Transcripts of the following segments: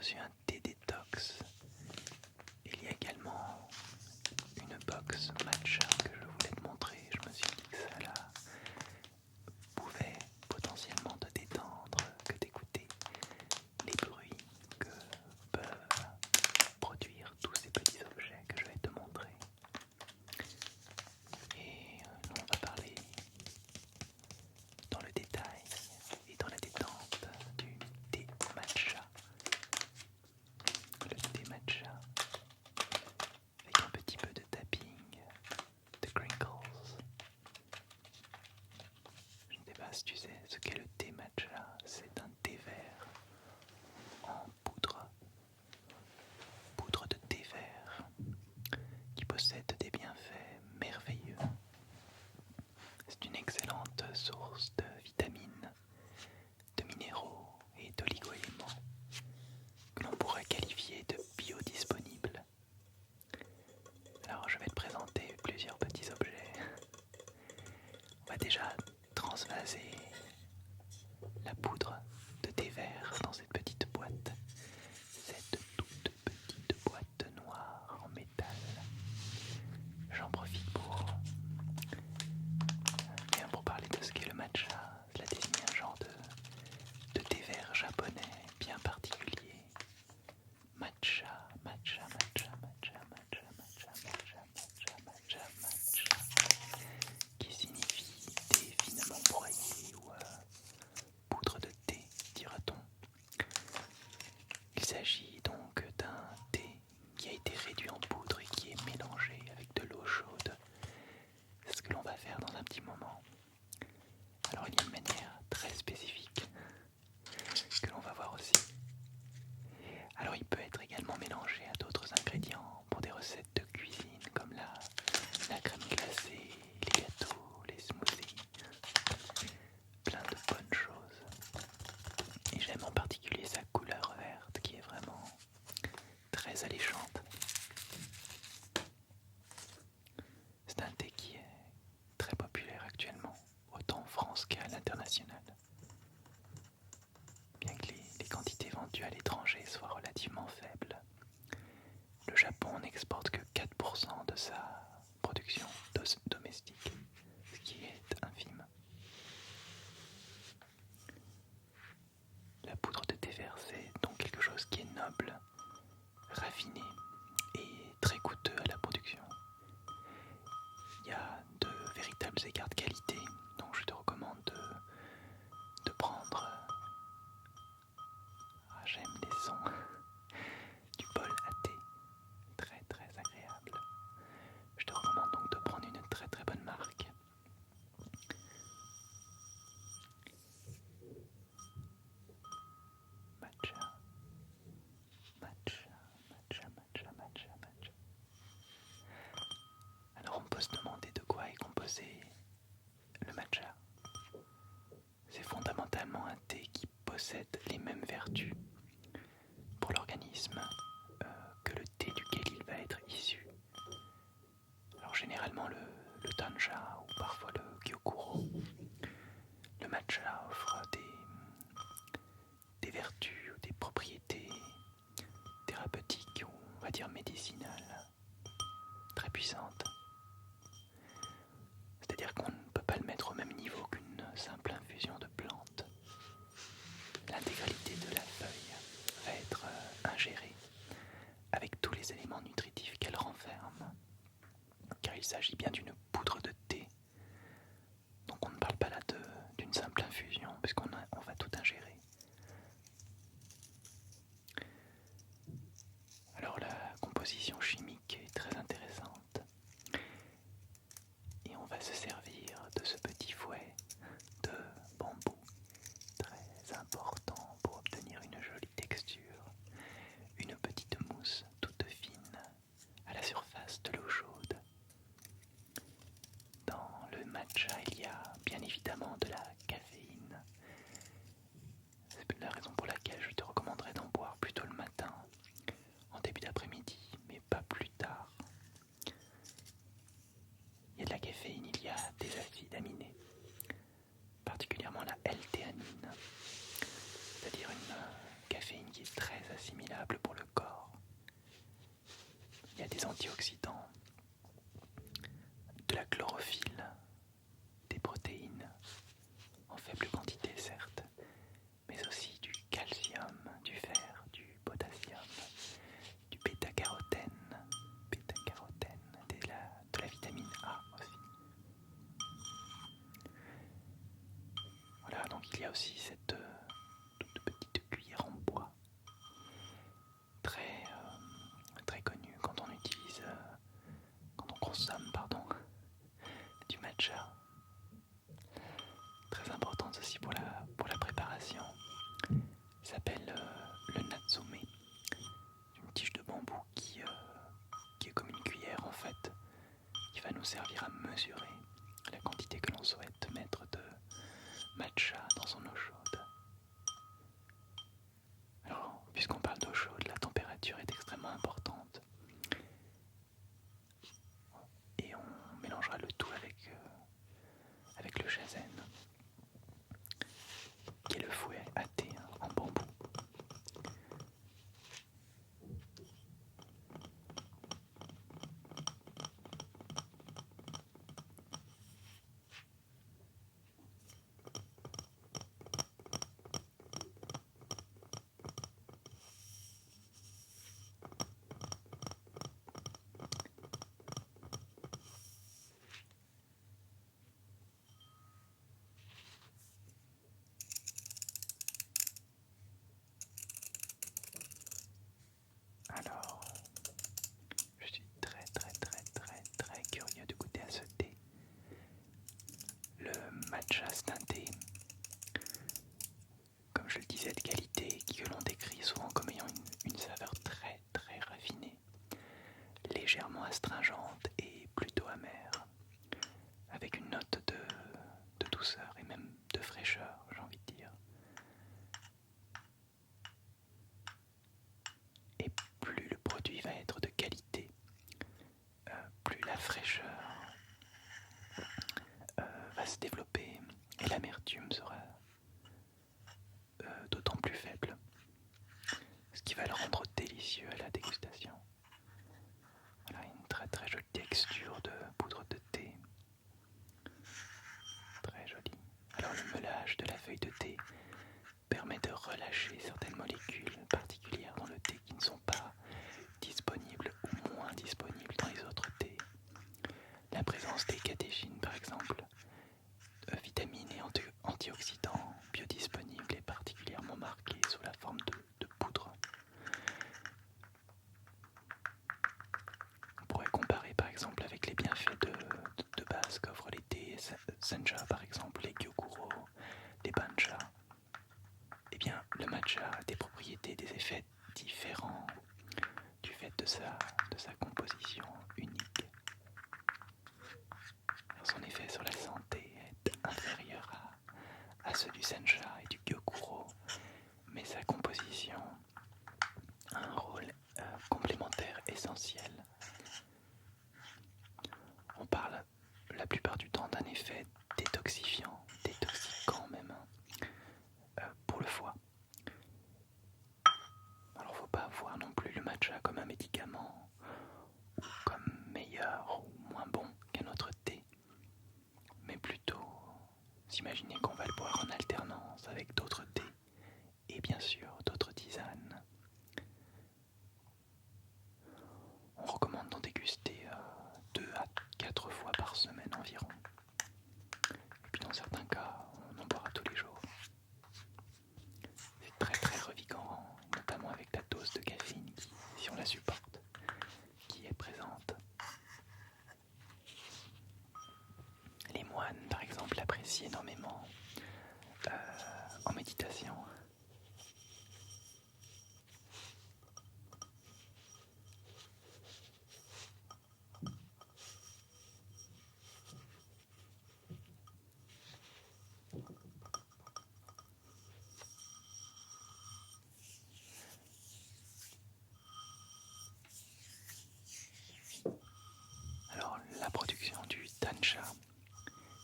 reçu un thé détox. Il y a également une box matcha que je voulais te montrer. Je me suis dit que ça là pouvait potentiellement te détendre, que d'écouter les bruits que peuvent produire tous ces petits objets que je vais te montrer. Et nous on va parler dans le détail et dans la détente du thé matcha. Le thé matcha avec un petit peu de tapping, de crinkles. Je ne sais pas si tu sais ce qu'est le thé matcha. C'est un thé vert en poudre de thé vert qui possède des bienfaits merveilleux. C'est une excellente source de vitamines, de minéraux et d'oligo-éléments que l'on pourrait qualifier de biodisponibles. Alors je vais te présenter plusieurs petits objets. On va déjà transvaser la poudre de thé vert dans cette petite boîte. Cette toute petite boîte noire en métal. J'en profite pour parler de ce qu'est le matcha. Cela désigne un genre de thé vert japonais bien particulier. Matcha, matcha, matcha, matcha, matcha, matcha, matcha, matcha, matcha, matcha, qui signifie thé finement broyé ou poudre de thé, dira-t-on. Il s'agit donc d'un thé qui a été réduit en poudre et qui est mélangé avec de l'eau chaude. C'est ce que l'on va faire dans un petit moment. Alors il y a une manière très spécifique que l'on va voir aussi. Alors il peut être également mélangé à d'autres ingrédients pour des recettes de cuisine comme la crème glacée, les gâteaux, les smoothies, plein de bonnes choses. Et j'aime en particulier sa couleur verte qui est vraiment très alléchante. C'est un thé qui est très populaire actuellement, autant en France qu'à l'international. Bien que les quantités vendues à l'étranger soient relativement faibles, le Japon n'exporte que 4% de sa production domestique, ce qui est infime. La poudre de thé vert, c'est donc quelque chose qui est noble, raffiné et très coûteux à la production. Il y a de véritables écarts de qualité, donc je te recommande de prendre, j'aime les sons, du bol à thé, très très agréable. Je te recommande donc de prendre une très très bonne marque. Matcha, matcha, matcha, matcha, matcha, matcha. Alors on peut se demander de quoi est composé le matcha. C'est fondamentalement un thé qui possède les mêmes vertus pour l'organisme que le thé duquel il va être issu. Alors généralement le Tanja ou parfois le Gyokuro, le matcha offre des vertus ou des propriétés thérapeutiques ou on va dire médicinales très puissantes. C'est-à-dire qu'on ne peut pas le mettre au même niveau qu'une simple infusion de plantes. L'intégralité de la feuille va être ingérée avec tous les éléments nutritifs qu'elle renferme, car il s'agit bien d'une poudre de thé. Donc on ne parle pas là d'une simple infusion, puisqu'on va tout ingérer. Alors la composition chimique est très intéressante, et on va se servir de ce petit fouet de bambou, très important pour obtenir une jolie texture, une petite mousse toute fine à la surface de l'eau chaude. Dans le matcha, il y a bien évidemment de la caféine, assimilables pour le corps. Il y a des antioxydants, de la chlorophylle, des protéines, en faible quantité certes, mais aussi du calcium, du fer, du potassium, du bêta-carotène, de la vitamine A aussi. Voilà, donc il y a aussi cette toute petite cuillère en bois, très connue quand on consomme, du matcha. Très importante aussi pour la préparation. Il s'appelle le natsume, une tige de bambou qui est comme une cuillère en fait, qui va nous servir à mesurer la quantité que l'on souhaite mettre de matcha dans son eau chaude. Alors, puisqu'on parle d'eau chaude, la température est extrêmement importante. Et on mélangera le tout avec le shazen, qui est le fouet à thé en bambou. Alors, je suis très curieux de goûter à ce thé. Le matcha, c'est un thé, comme je le disais, de qualité, que l'on décrit souvent comme ayant une saveur très raffinée, légèrement astringente et plutôt amère, avec une note de douceur et même de fraîcheur, j'ai envie de dire. Et plus le produit va être de qualité, plus la fraîcheur va se développer et l'amertume sera d'autant plus faible, ce qui va le rendre délicieux à la dégustation. Voilà, une très jolie texture de poudre de thé, très jolie. Alors le meulage de la feuille de thé permet de relâcher certaines molécules particulières dans le thé qui ne sont pas disponibles ou moins disponibles dans les autres thés. La présence des catéchines par exemple, vitamines et antioxydants biodisponibles est particulièrement marquée sous la forme de poudre. On pourrait comparer par exemple avec les bienfaits de base qu'offrent les thés sencha par exemple, les gyokuro, les bancha. Eh bien, le matcha a des propriétés, des effets différents du fait de sa composition unique. Son effet sur la santé est inférieur à ceux du sencha et du gyokuro, mais sa composition a un rôle complémentaire essentiel. On parle la plupart du temps d'un effet détoxifiant, détoxicant même, pour le foie. Alors faut pas voir non plus le matcha comme un médicament, ou comme meilleur ou moins bon qu'un autre thé, mais plutôt s'imaginer qu'on va le boire en alternance avec d'autres thés et bien sûr d'autres tisanes. On recommande d'en déguster 2 à 4 fois par semaine environ. Et puis dans certains cas, on en boira tous les jours. C'est très revigorant, notamment avec la dose de caféine qui, si on la supporte, qui est présente. Les moines, par exemple, l'apprécient énormément en méditation. Alors, la production du tancha,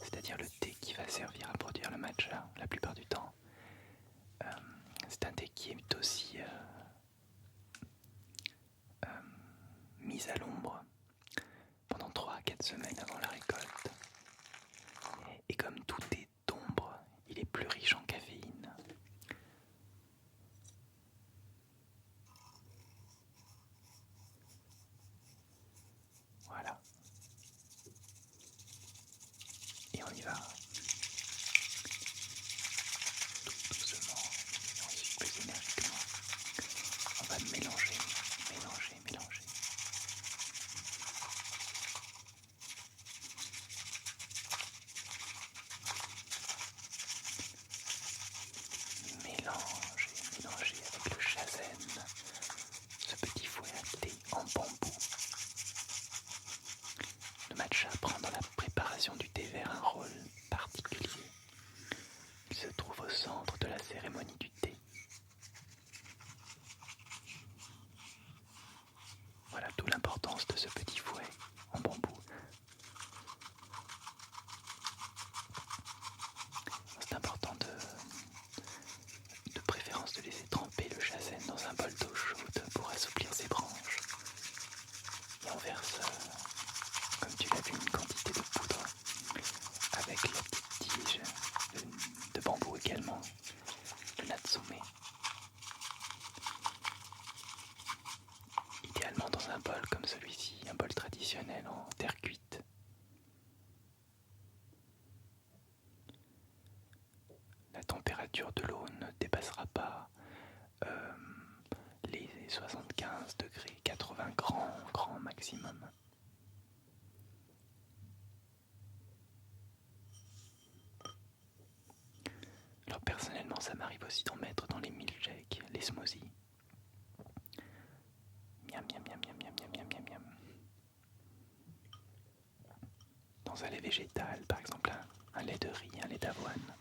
c'est-à-dire le thé qui va servir à produire le matcha la plupart du temps, c'est un thé qui est aussi mise à l'ombre pendant 3 à 4 semaines avant la récolte. Et comme tout est d'ombre, il est plus riche en caféine. Voilà. Et on y va. Tout doucement, et ensuite plus énergiquement. On va mélanger, mélanger, mélanger. Mélanger, mélanger avec le chazenne, ce petit fouet à thé en bambou. Le matcha prend dans la préparation du thé vert un rôle particulier. Il se trouve au centre de la cérémonie du thé. Voilà toute l'importance de ce petit fouet en bambou. C'est important de préférence de laisser tremper le chazenne dans un bol d'eau chaude pour assouplir ses branches. Et on verse, comme tu l'as vu, une quantité de poudre avec la petite tige de bambou également, le natsume. Idéalement dans un bol comme celui-ci, un bol traditionnel en terre cuite. La température de l'eau ne dépassera pas les 75 degrés, 80 grand maximum. Alors personnellement, ça m'arrive aussi d'en mettre dans les milkshakes, les smoothies. Miam miam miam miam miam miam miam miam miam. Dans un lait végétal, par exemple un lait de riz, un lait d'avoine.